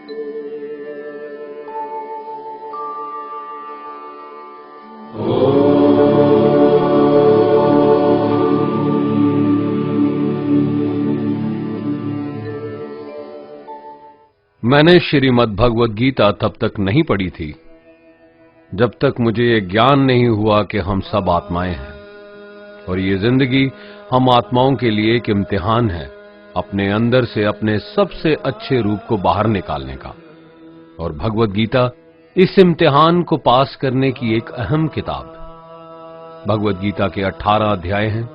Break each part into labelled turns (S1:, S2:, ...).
S1: मैंने श्रीमद् भगवद गीता तब तक नहीं पढ़ी थी जब तक मुझे ये ज्ञान नहीं हुआ कि हम सब आत्माएं हैं और ये जिंदगी हम आत्माओं के लिए एक इम्तिहान है अपने अंदर से अपने सबसे अच्छे रूप को बाहर निकालने का। और भगवद गीता इस इम्तिहान को पास करने की एक अहम किताब। भगवद गीता के 18 अध्याय हैं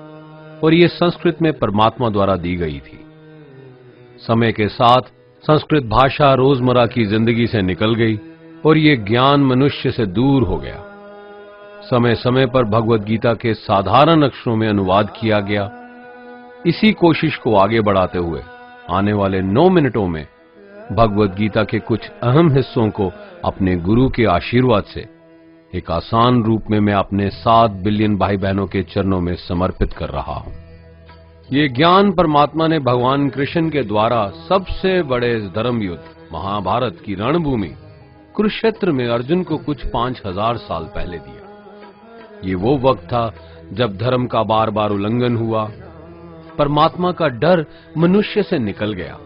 S1: और ये संस्कृत में परमात्मा द्वारा दी गई थी। समय के साथ संस्कृत भाषा रोजमर्रा की जिंदगी से निकल गई और ये ज्ञान मनुष्य से दूर हो गया। समय समय पर भगवद गीता के साधारण अक्षरों में अनुवाद किया गया। इसी कोशिश को आगे बढ़ाते हुए आने वाले 9 मिनटों में भगवद गीता के कुछ अहम हिस्सों को अपने गुरु के आशीर्वाद से एक आसान रूप में मैं अपने 7 बिलियन भाई बहनों के चरणों में समर्पित कर रहा हूं। ये ज्ञान परमात्मा ने भगवान कृष्ण के द्वारा सबसे बड़े धर्म युद्ध महाभारत की रणभूमि कुरुक्षेत्र में अर्जुन को कुछ 5000 साल पहले दिया। ये वो वक्त था जब धर्म का बार बार उल्लंघन हुआ, परमात्मा का डर मनुष्य से निकल गया।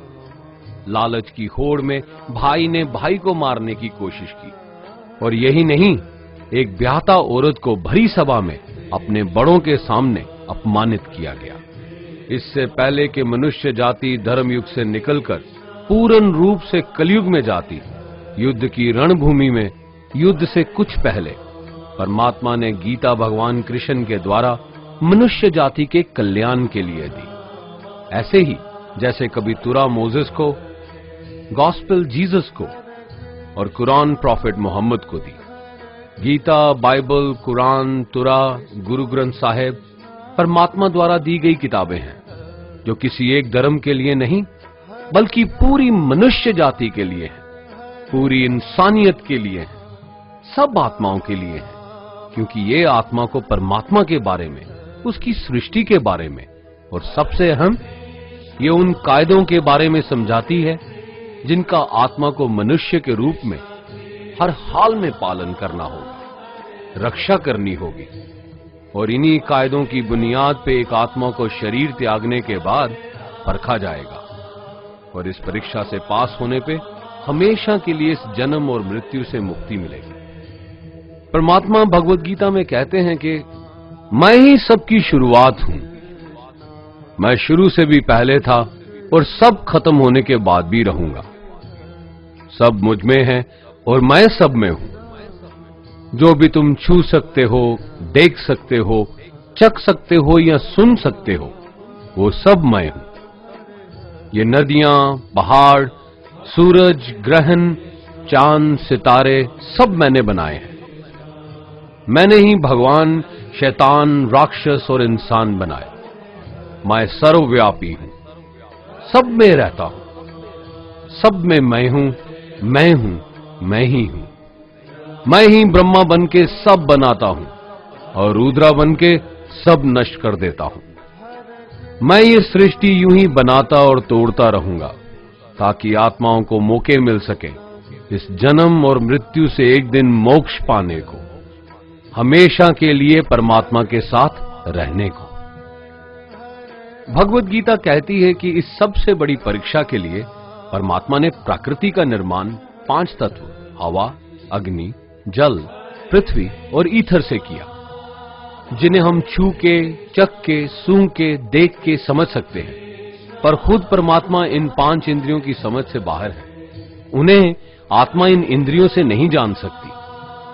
S1: लालच की होड़ में भाई ने भाई को मारने की कोशिश की और यही नहीं, एक ब्याहता औरत को भरी सभा में अपने बड़ों के सामने अपमानित किया गया। इससे पहले कि मनुष्य जाति धर्म युग से निकलकर पूर्ण रूप से कलयुग में जाती, युद्ध की रणभूमि में युद्ध से कुछ पहले परमात्मा ने गीता भगवान कृष्ण के द्वारा मनुष्य जाति के कल्याण के लिए दी। ऐसे ही जैसे कभी तुरा मोसेस को, गॉस्पेल जीसस को और कुरान प्रॉफिट मोहम्मद को दी। गीता, बाइबल, कुरान, तुरा, गुरु ग्रंथ साहिब परमात्मा द्वारा दी गई किताबें हैं जो किसी एक धर्म के लिए नहीं बल्कि पूरी मनुष्य जाति के लिए है, पूरी इंसानियत के लिए है, सब आत्माओं के लिए है। क्योंकि ये आत्मा को परमात्मा के बारे में, उसकी सृष्टि के बारे में और सबसे अहम ये उन कायदों के बारे में समझाती है जिनका आत्मा को मनुष्य के रूप में हर हाल में पालन करना होगा, रक्षा करनी होगी। और इन्हीं कायदों की बुनियाद पे एक आत्मा को शरीर त्यागने के बाद परखा जाएगा और इस परीक्षा से पास होने पे हमेशा के लिए इस जन्म और मृत्यु से मुक्ति मिलेगी। परमात्मा भगवद गीता में कहते हैं कि मैं ही सबकी शुरुआत हूं, मैं शुरू से भी पहले था और सब खत्म होने के बाद भी रहूंगा। सब मुझ में है और मैं सब में हूं। जो भी तुम छू सकते हो, देख सकते हो, चख सकते हो या सुन सकते हो, वो सब मैं हूं। ये नदियां, पहाड़, सूरज, ग्रहण, चांद, सितारे सब मैंने बनाए हैं। मैंने ही भगवान, शैतान, राक्षस और इंसान बनाए। मैं सर्वव्यापी हूं, सब में रहता हूं, सब में मैं हूं, मैं ही हूं। मैं ही ब्रह्मा बन के सब बनाता हूं और रुद्रा बन के सब नष्ट कर देता हूं। मैं ये सृष्टि यूं ही बनाता और तोड़ता रहूंगा ताकि आत्माओं को मौके मिल सके इस जन्म और मृत्यु से एक दिन मोक्ष पाने को, हमेशा के लिए परमात्मा के साथ रहने को। भगवद गीता कहती है कि इस सबसे बड़ी परीक्षा के लिए परमात्मा ने प्रकृति का निर्माण 5 तत्व हवा, अग्नि, जल, पृथ्वी और ईथर से किया, जिन्हें हम छू के, चख के, सूंघ के, देख के समझ सकते हैं। पर खुद परमात्मा इन 5 इंद्रियों की समझ से बाहर है। उन्हें आत्मा इन इंद्रियों से नहीं जान सकती।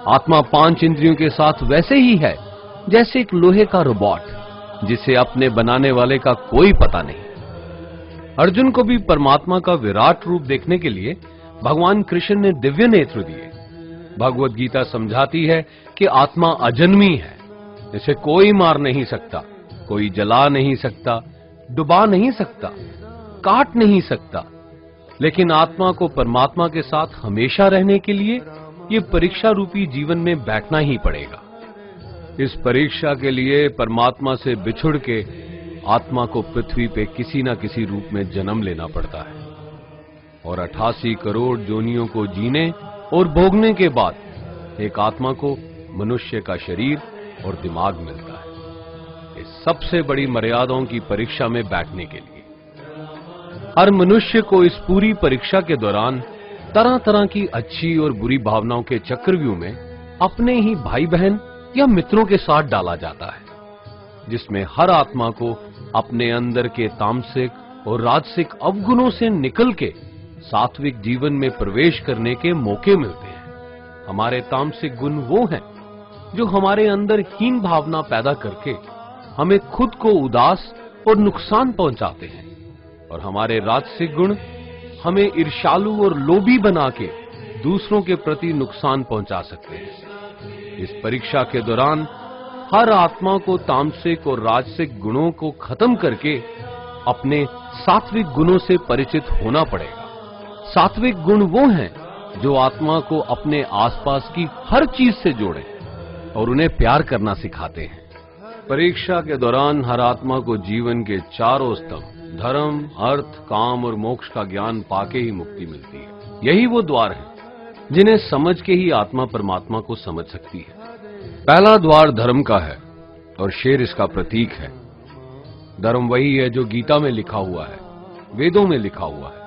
S1: आत्मा 5 इंद्रियों के साथ वैसे ही है जैसे एक लोहे का रोबोट जिसे अपने बनाने वाले का कोई पता नहीं। अर्जुन को भी परमात्मा का विराट रूप देखने के लिए भगवान कृष्ण ने दिव्य नेत्र दिए। भगवद गीता समझाती है कि आत्मा अजन्मी है, इसे कोई मार नहीं सकता, कोई जला नहीं सकता, डुबा नहीं सकता, काट नहीं सकता। लेकिन आत्मा को परमात्मा के साथ हमेशा रहने के लिए ये परीक्षा रूपी जीवन में बैठना ही पड़ेगा। इस परीक्षा के लिए परमात्मा से बिछुड़ के आत्मा को पृथ्वी पे किसी न किसी रूप में जन्म लेना पड़ता है। और 88 करोड़ जोनियों को जीने और भोगने के बाद एक आत्मा को मनुष्य का शरीर और दिमाग मिलता है, इस सबसे बड़ी मर्यादाओं की परीक्षा में बैठने के लिए। हर मनुष्य को इस पूरी परीक्षा के दौरान तरह तरह की अच्छी और बुरी भावनाओं के चक्रव्यूह में अपने ही भाई बहन या मित्रों के साथ डाला जाता है, जिसमें हर आत्मा को अपने अंदर के तामसिक और राजसिक अवगुणों से निकल के सात्विक जीवन में प्रवेश करने के मौके मिलते हैं। हमारे तामसिक गुण वो हैं जो हमारे अंदर हीन भावना पैदा करके हमें खुद को उदास और नुकसान पहुंचाते हैं, और हमारे राजसिक गुण हमें ईर्ष्यालु और लोभी बना के दूसरों के प्रति नुकसान पहुंचा सकते हैं। इस परीक्षा के दौरान हर आत्मा को तामसिक और राजसिक गुणों को खत्म करके अपने सात्विक गुणों से परिचित होना पड़ेगा। सात्विक गुण वो हैं जो आत्मा को अपने आसपास की हर चीज से जोड़े और उन्हें प्यार करना सिखाते हैं। परीक्षा के दौरान हर आत्मा को जीवन के चारों स्तंभ धर्म, अर्थ, काम और मोक्ष का ज्ञान पाके ही मुक्ति मिलती है। यही वो द्वार हैं जिन्हें समझ के ही आत्मा परमात्मा को समझ सकती है। पहला द्वार धर्म का है और शेर इसका प्रतीक है। धर्म वही है जो गीता में लिखा हुआ है, वेदों में लिखा हुआ है,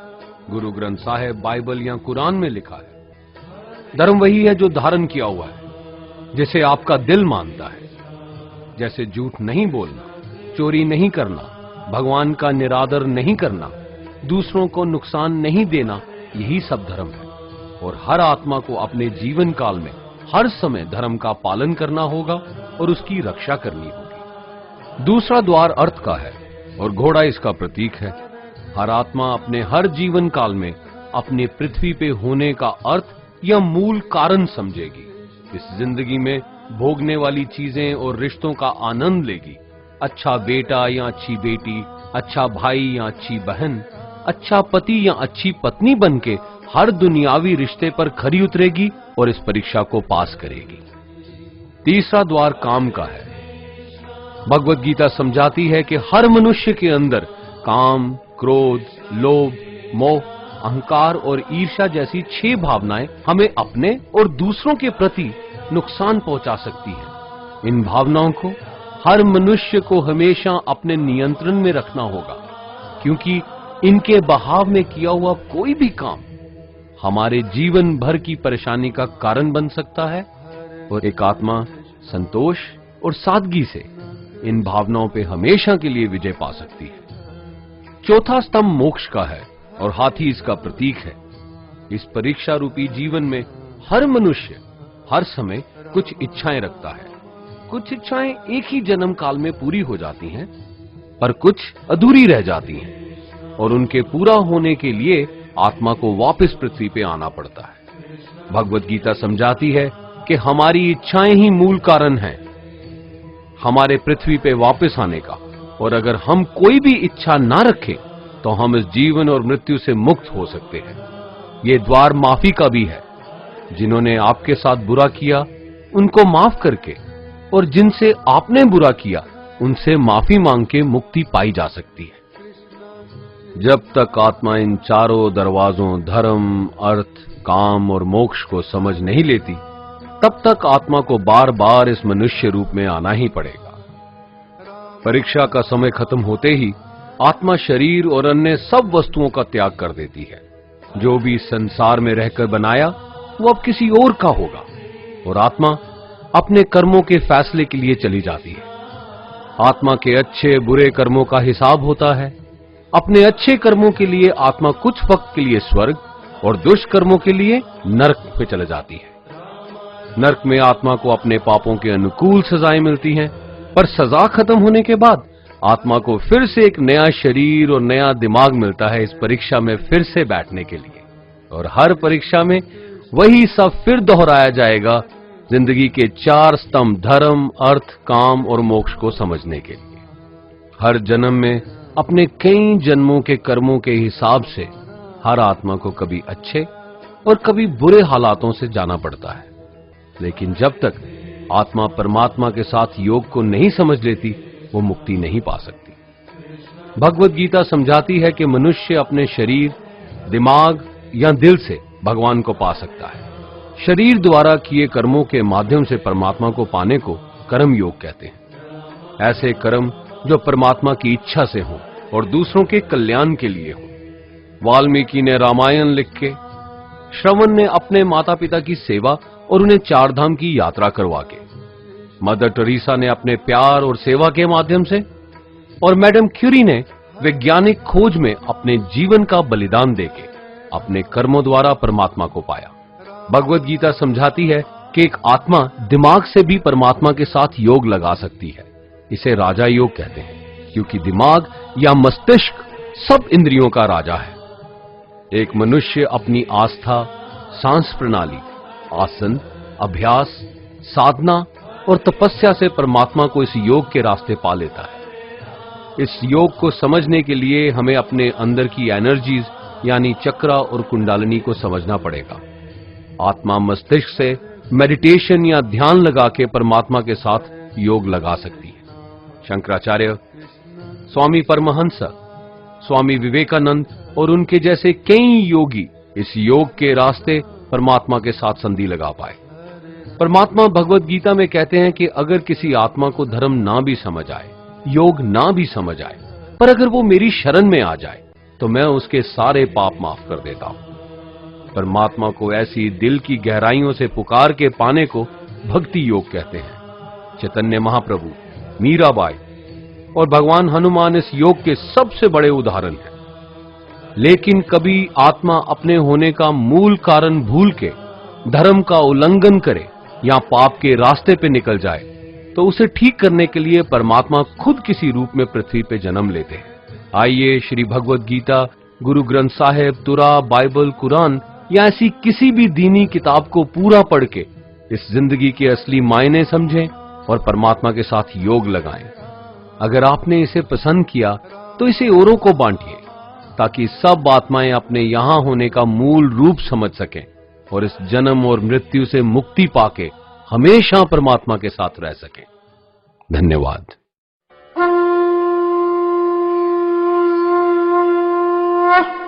S1: गुरु ग्रंथ साहिब, बाइबल या कुरान में लिखा है। धर्म वही है जो धारण किया हुआ है, जिसे आपका दिल मानता है, जैसे झूठ नहीं बोलना, चोरी नहीं करना, भगवान का निरादर नहीं करना, दूसरों को नुकसान नहीं देना, यही सब धर्म है। और हर आत्मा को अपने जीवन काल में हर समय धर्म का पालन करना होगा और उसकी रक्षा करनी होगी। दूसरा द्वार अर्थ का है और घोड़ा इसका प्रतीक है। हर आत्मा अपने हर जीवन काल में अपने पृथ्वी पे होने का अर्थ या मूल कारण समझेगी। इस जिंदगी में भोगने वाली चीजें और रिश्तों का आनंद लेगी। अच्छा बेटा या अच्छी बेटी, अच्छा भाई या अच्छी बहन, अच्छा पति या अच्छी पत्नी बनके हर दुनियावी रिश्ते पर खरी उतरेगी और इस परीक्षा को पास करेगी। तीसरा द्वार काम का है। भगवत गीता समझाती है कि हर मनुष्य के अंदर काम, क्रोध, लोभ, मोह, अहंकार और ईर्ष्या जैसी 6 भावनाएं हमें अपने और दूसरों के प्रति नुकसान पहुंचा सकती हैं। इन भावनाओं को हर मनुष्य को हमेशा अपने नियंत्रण में रखना होगा, क्योंकि इनके बहाव में किया हुआ कोई भी काम हमारे जीवन भर की परेशानी का कारण बन सकता है। और एक आत्मा संतोष और सादगी से इन भावनाओं पे हमेशा के लिए विजय पा सकती है। चौथा स्तंभ मोक्ष का है और हाथी इसका प्रतीक है। इस परीक्षा रूपी जीवन में हर मनुष्य हर समय कुछ इच्छाएं रखता है। कुछ इच्छाएं एक ही जन्म काल में पूरी हो जाती हैं, पर कुछ अधूरी रह जाती हैं और उनके पूरा होने के लिए आत्मा को वापस पृथ्वी पे आना पड़ता है। भगवत गीता समझाती है कि हमारी इच्छाएं ही मूल कारण हैं हमारे पृथ्वी पे वापस आने का, और अगर हम कोई भी इच्छा ना रखें तो हम इस जीवन और मृत्यु से मुक्त हो सकते हैं। ये द्वार माफी का भी है। जिन्होंने आपके साथ बुरा किया उनको माफ करके और जिनसे आपने बुरा किया उनसे माफी मांग के मुक्ति पाई जा सकती है। जब तक आत्मा इन चारों दरवाजों धर्म, अर्थ, काम और मोक्ष को समझ नहीं लेती, तब तक आत्मा को बार बार इस मनुष्य रूप में आना ही पड़ेगा। परीक्षा का समय खत्म होते ही आत्मा शरीर और अन्य सब वस्तुओं का त्याग कर देती है। जो भी संसार में रहकर बनाया वो अब किसी और का होगा, और आत्मा अपने कर्मों के फैसले के लिए चली जाती है। आत्मा के अच्छे बुरे कर्मों का हिसाब होता है। अपने अच्छे कर्मों के लिए आत्मा कुछ वक्त के लिए स्वर्ग और दुष्कर्मों के लिए नरक में चले जाती है। नरक में आत्मा को अपने पापों के अनुकूल सजाएं मिलती हैं, पर सजा खत्म होने के बाद आत्मा को फिर से एक नया शरीर और नया दिमाग मिलता है इस परीक्षा में फिर से बैठने के लिए। और हर परीक्षा में वही सब फिर दोहराया जाएगा, जिंदगी के 4 स्तंभ धर्म, अर्थ, काम और मोक्ष को समझने के लिए। हर जन्म में अपने कई जन्मों के कर्मों के हिसाब से हर आत्मा को कभी अच्छे और कभी बुरे हालातों से जाना पड़ता है, लेकिन जब तक आत्मा परमात्मा के साथ योग को नहीं समझ लेती वो मुक्ति नहीं पा सकती। भगवत गीता समझाती है कि मनुष्य अपने शरीर, दिमाग या दिल से भगवान को पा सकता है। शरीर द्वारा किए कर्मों के माध्यम से परमात्मा को पाने को कर्म योग कहते हैं। ऐसे कर्म जो परमात्मा की इच्छा से हों और दूसरों के कल्याण के लिए हों। वाल्मीकि ने रामायण लिख के, श्रवण ने अपने माता पिता की सेवा और उन्हें चार धाम की यात्रा करवा के, मदर टेरेसा ने अपने प्यार और सेवा के माध्यम से, और मैडम क्यूरी ने वैज्ञानिक खोज में अपने जीवन का बलिदान देके अपने कर्मों द्वारा परमात्मा को पाया। भगवत गीता समझाती है कि एक आत्मा दिमाग से भी परमात्मा के साथ योग लगा सकती है। इसे राजा योग कहते हैं, क्योंकि दिमाग या मस्तिष्क सब इंद्रियों का राजा है। एक मनुष्य अपनी आस्था, सांस प्रणाली, आसन, अभ्यास, साधना और तपस्या से परमात्मा को इस योग के रास्ते पा लेता है। इस योग को समझने के लिए हमें अपने अंदर की एनर्जीज यानी चक्रा और कुंडालिनी को समझना पड़ेगा। आत्मा मस्तिष्क से मेडिटेशन या ध्यान लगा के परमात्मा के साथ योग लगा सकती है। शंकराचार्य, स्वामी परमहंस, स्वामी विवेकानंद और उनके जैसे कई योगी इस योग के रास्ते परमात्मा के साथ संधि लगा पाए। परमात्मा भगवत गीता में कहते हैं कि अगर किसी आत्मा को धर्म ना भी समझ आए, योग ना भी समझ आए, पर अगर वो मेरी शरण में आ जाए तो मैं उसके सारे पाप माफ कर देता हूं। परमात्मा को ऐसी दिल की गहराइयों से पुकार के पाने को भक्ति योग कहते हैं। चैतन्य महाप्रभु, मीराबाई और भगवान हनुमान इस योग के सबसे बड़े उदाहरण हैं। लेकिन कभी आत्मा अपने होने का मूल कारण भूल के धर्म का उल्लंघन करे या पाप के रास्ते पे निकल जाए तो उसे ठीक करने के लिए परमात्मा खुद किसी रूप में पृथ्वी पे जन्म लेते हैं। आइए श्री भगवत गीता, गुरु ग्रंथ साहिब, तुरा, बाइबल, कुरान या ऐसी किसी भी दीनी किताब को पूरा पढ़ के इस जिंदगी के असली मायने समझें और परमात्मा के साथ योग लगाएं। अगर आपने इसे पसंद किया तो इसे औरों को बांटिए ताकि सब आत्माएं अपने यहां होने का मूल रूप समझ सकें और इस जन्म और मृत्यु से मुक्ति पाके हमेशा परमात्मा के साथ रह सकें। धन्यवाद।
S2: Ah